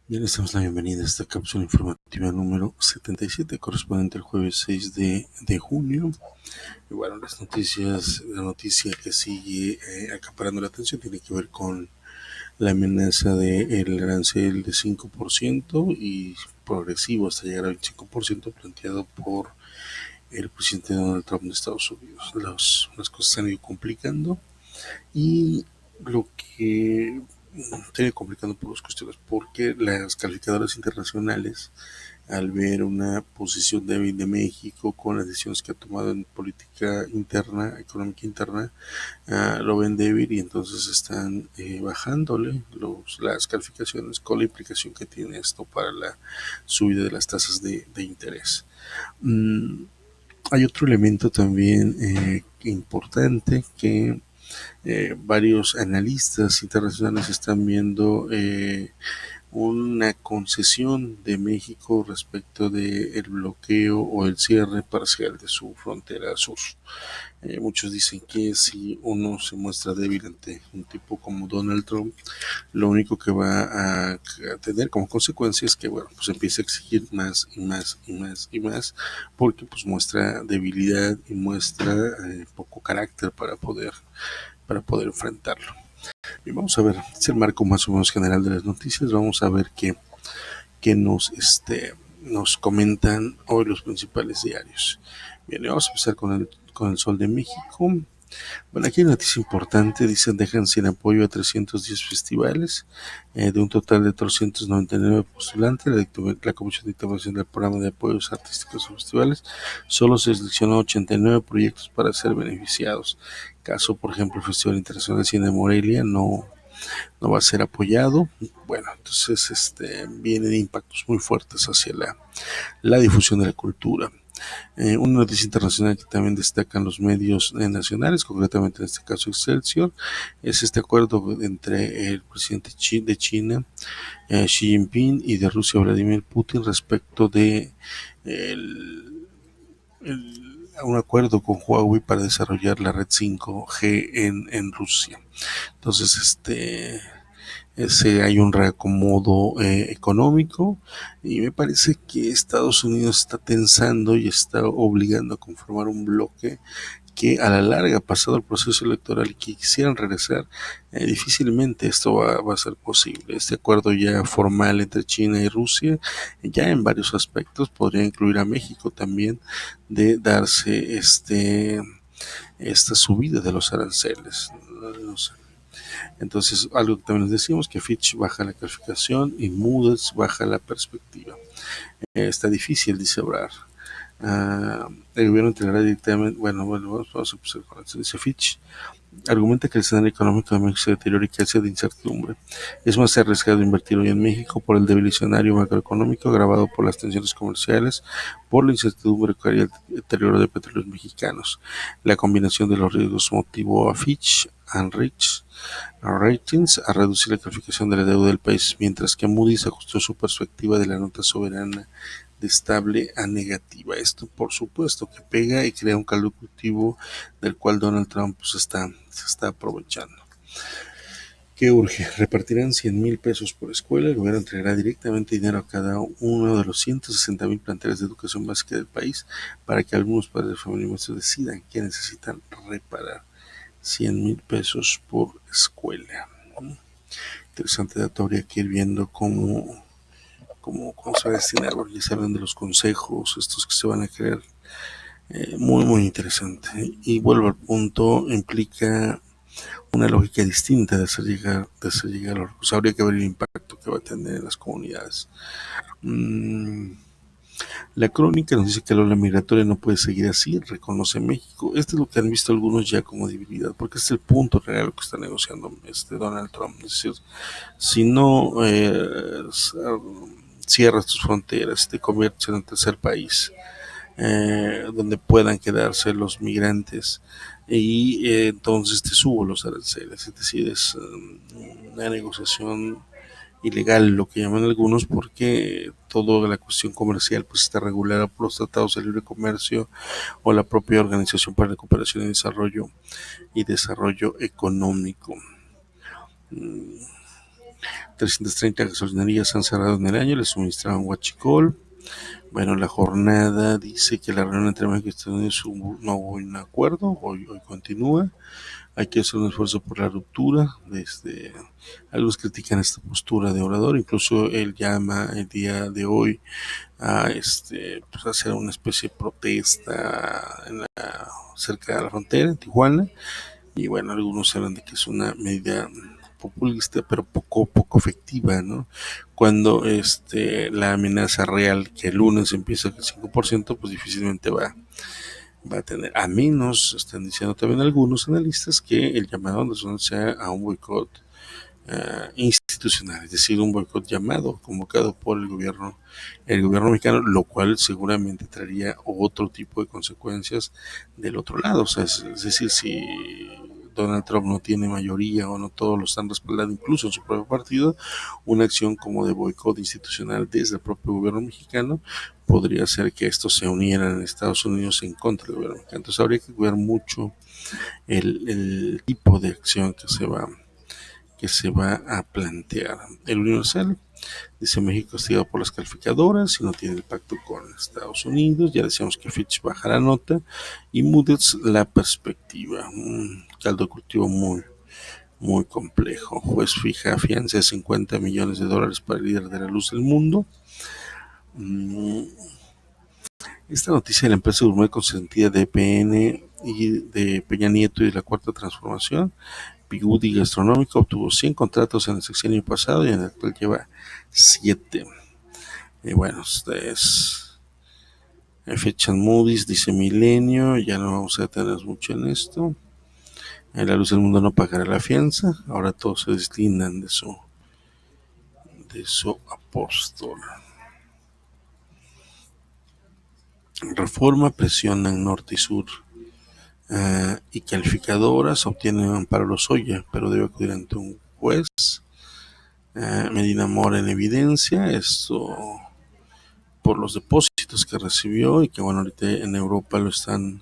Bien, les damos la bienvenida a esta cápsula informativa número 77, correspondiente al jueves 6 de junio. Y bueno, la noticia que sigue acaparando la atención tiene que ver con la amenaza del arancel de 5% y progresivo hasta llegar al 25% planteado por el presidente Donald Trump de Estados Unidos. Las cosas se han ido complicando y lo que sigue complicando por dos cuestiones, porque las calificadoras internacionales, al ver una posición débil de México con las decisiones que ha tomado en política interna, económica interna, lo ven débil y entonces están bajándole las calificaciones, con la implicación que tiene esto para la subida de las tasas de interés. Hay otro elemento también importante que varios analistas internacionales están viendo una concesión de México respecto del bloqueo o el cierre parcial de su frontera sur. Muchos dicen que si uno se muestra débil ante un tipo como Donald Trump, lo único que va a tener como consecuencia es que bueno, pues empieza a exigir más y más y más y más, porque pues muestra debilidad y muestra poco carácter para poder enfrentarlo. Y vamos a ver, es el marco más o menos general de las noticias. Vamos a ver qué nos comentan hoy los principales diarios. Bien, vamos a empezar con el Sol de México. Bueno, aquí hay una noticia importante. Dicen dejan sin apoyo a 310 festivales, de un total de 399 postulantes. La Comisión de Intervención del Programa de Apoyos Artísticos a Festivales solo se seleccionó 89 proyectos para ser beneficiados. Caso, por ejemplo, el Festival Internacional de Cine de Morelia no va a ser apoyado. Bueno, entonces vienen impactos muy fuertes hacia la difusión de la cultura. Una noticia internacional que también destacan los medios nacionales, concretamente en este caso Excelsior, es este acuerdo entre el presidente de China, Xi Jinping, y de Rusia, Vladimir Putin, respecto de un acuerdo con Huawei para desarrollar la red 5G en Rusia. Entonces, hay un reacomodo económico y me parece que Estados Unidos está tensando y está obligando a conformar un bloque que a la larga, pasado el proceso electoral y que quisieran regresar, difícilmente esto va a ser posible. Este acuerdo ya formal entre China y Rusia, ya en varios aspectos, podría incluir a México también, de darse esta subida de los aranceles. No sé. Entonces, algo que también les decimos, que Fitch baja la calificación y Moody's baja la perspectiva. Está difícil, dice Obrar. El gobierno integrará directamente, vamos a empezar con esto. Dice Fitch, argumenta que el escenario económico de México se deteriora y crece de incertidumbre. Es más arriesgado invertir hoy en México por el débil escenario macroeconómico agravado por las tensiones comerciales, por la incertidumbre que haría el deterioro de petróleos mexicanos. La combinación de los riesgos motivó a Fitch and Ratings a reducir la calificación de la deuda del país, mientras que Moody's ajustó su perspectiva de la nota soberana de estable a negativa. Esto, por supuesto, que pega y crea un caldo cultivo del cual Donald Trump se está aprovechando. ¿Qué urge? Repartirán 100,000 pesos por escuela. El gobierno entregará directamente dinero a cada uno de los 160,000 planteles de educación básica del país para que algunos padres de familia decidan qué necesitan reparar. 100,000 pesos por escuela. Interesante dato, habría que ir viendo cómo se va a destinar, porque ya se hablan de los consejos, estos que se van a crear. Muy, muy interesante. Y vuelvo al punto, implica una lógica distinta de hacer llegar los recursos. Habría que ver el impacto que va a tener en las comunidades. La crónica nos dice que la ola migratoria no puede seguir así, reconoce México. Esto es lo que han visto algunos ya como debilidad, porque es el punto real que está negociando Donald Trump. Es decir, si no cierras tus fronteras, te conviertes en el tercer país donde puedan quedarse los migrantes y entonces te subo los aranceles. Es decir, es una negociación ilegal, lo que llaman algunos, porque toda la cuestión comercial pues está regulada por los tratados de libre comercio o la propia Organización para la Cooperación y Desarrollo Económico. 330 gasolinerías han cerrado en el año, le suministraban huachicol. Bueno, la jornada dice que la reunión entre México y Estados Unidos no hubo un acuerdo, hoy continúa. Hay que hacer un esfuerzo por la ruptura. Algunos critican esta postura de Obrador, incluso él llama el día de hoy a pues hacer una especie de protesta cerca de la frontera, en Tijuana, y bueno, algunos hablan de que es una medida populista, pero poco efectiva, ¿no? Cuando la amenaza real, que el lunes empieza con el 5%, pues difícilmente va a tener, a menos, están diciendo también algunos analistas, que el llamado sea a un boicot institucional, es decir, un boicot llamado, convocado por el gobierno mexicano, lo cual seguramente traería otro tipo de consecuencias del otro lado. O sea, es decir, si Donald Trump no tiene mayoría o no todos lo están respaldando, incluso en su propio partido, una acción como de boicot institucional desde el propio gobierno mexicano podría ser que estos se unieran en Estados Unidos en contra del gobierno mexicano. Entonces habría que cuidar mucho el tipo de acción que se va a plantear. El Universal dice: México castigado por las calificadoras y no tiene el pacto con Estados Unidos. Ya decíamos que Fitch baja la nota, y Moody's la perspectiva. Un caldo de cultivo muy complejo. Juez fija fianza de $50 millones para el líder de la luz del mundo. Esta noticia de la empresa gourmet consentida de EPN y de Peña Nieto y de la Cuarta Transformación, Bigudi Gastronómica, obtuvo 100 contratos en el sexenio pasado y en el actual lleva 7. Bueno, ustedes fechan Moody's, dice Milenio, ya no vamos a detenernos mucho en esto. La luz del mundo no pagará la fianza, ahora todos se deslindan de su apóstol. Reforma presiona en norte y sur, y calificadoras obtienen amparo Lozoya, pero debe acudir ante un juez. Medina Mora en evidencia, esto por los depósitos que recibió y que bueno, ahorita en Europa lo están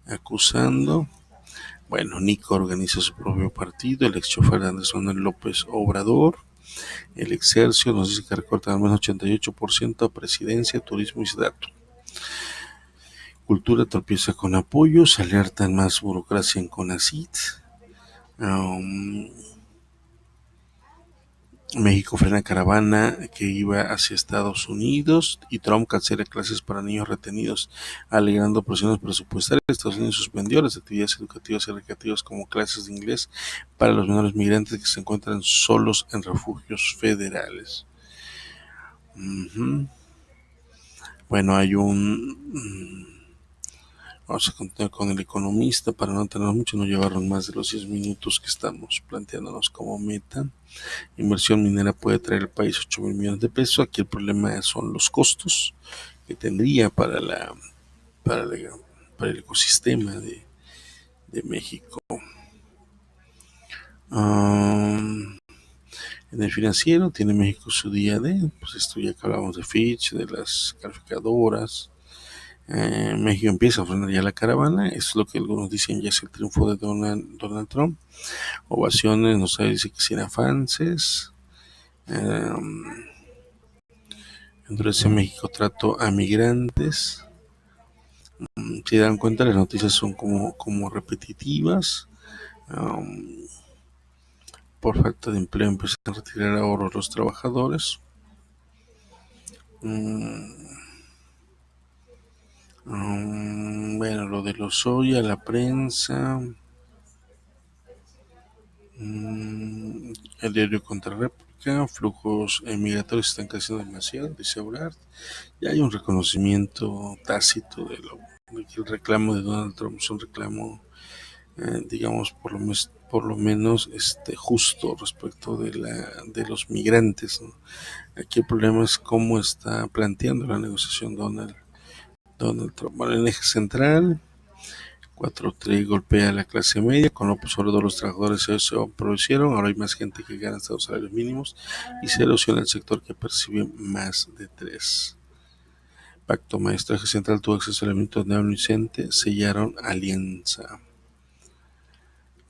acusando. Bueno, Nico organiza su propio partido, el ex chofer de Andrés Manuel López Obrador. El Excelsior nos dice que recortan al menos 88% a presidencia, turismo y SEDATU. Cultura tropieza con apoyos, alertan más burocracia en CONACYT. México frena caravana que iba hacia Estados Unidos, y Trump cancela clases para niños retenidos, alegando presiones presupuestarias. Estados Unidos suspendió las actividades educativas y recreativas como clases de inglés para los menores migrantes que se encuentran solos en refugios federales. Bueno, hay vamos a continuar con El Economista para no tener mucho, no llevarnos más de los 10 minutos que estamos planteándonos como meta. Inversión minera puede traer al país 8,000 millones de pesos. Aquí el problema son los costos que tendría para el ecosistema de México. En el financiero tiene México su día de, pues esto ya que hablamos de Fitch, de las calificadoras. México empieza a frenar ya la caravana, es lo que algunos dicen ya es el triunfo de Donald Trump. Ovaciones, no sé, dice que sin avances. Endurece México trato a migrantes. Si dan cuenta, las noticias son como repetitivas. Por falta de empleo empiezan a retirar ahorros los trabajadores. Bueno, lo de Lozoya, la prensa. El diario Contrarréplica: flujos migratorios están creciendo demasiado, dice Ebrard. Ya hay un reconocimiento tácito de que el reclamo de Donald Trump es un reclamo, digamos, por lo menos justo respecto de los migrantes, ¿no? Aquí el problema es cómo está planteando la negociación Donald Trump. Bueno, el eje central, 4T golpea a la clase media. Con López Obrador los trabajadores se empobrecieron, ahora hay más gente que gana hasta los salarios mínimos y se erosiona el sector que percibe más de 3. Pacto maestro, eje central tuvo acceso a elementos neonicente, sellaron alianza.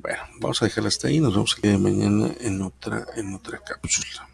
Bueno, vamos a dejarla hasta ahí. Nos vemos el día de mañana en otra cápsula.